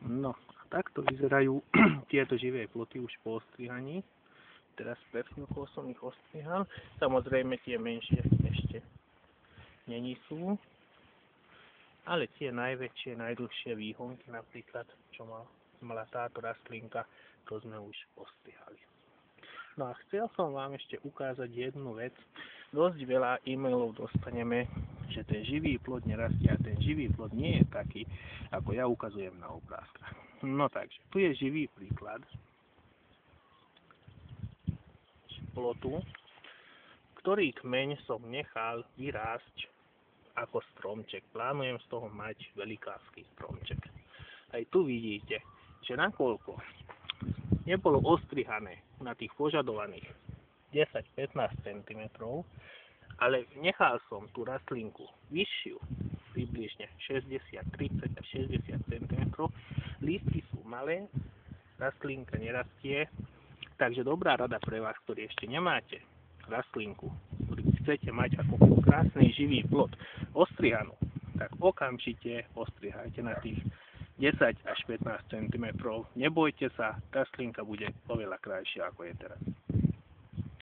No, a takto vyzerajú tieto živé ploty už po ostrihaní. Teraz pred chvíľkou som ich ostrihal. Samozrejme tie menšie ešte není sú. Ale tie najväčšie, najdlhšie výhonky napríklad, čo mala táto rastlinka, to sme už ostrihali. No a chcel som vám ešte ukázať jednu vec. Dosť veľa e-mailov dostaneme, že ten živý plod nerastie a ten živý plod nie je taký, ako ja ukazujem na obrázkach. No takže, tu je živý príklad plotu, ktorý kmeň som nechal vyrásť ako stromček. Plánujem z toho mať velikársky stromček. Aj tu vidíte, že nakoľko nebolo ostrihané na tých požadovaných 10-15 cm, ale nechal som tú rastlinku vyššiu, približne 30 až 60 cm, lístky sú malé, rastlinka nerastie, takže dobrá rada pre vás, ktorí ešte nemáte rastlinku, ktorý chcete mať ako krásny živý plod ostrihanú, tak okamžite ostrihajte na tých 10 až 15 cm. Nebojte sa, rastlinka bude oveľa krajšia ako je teraz.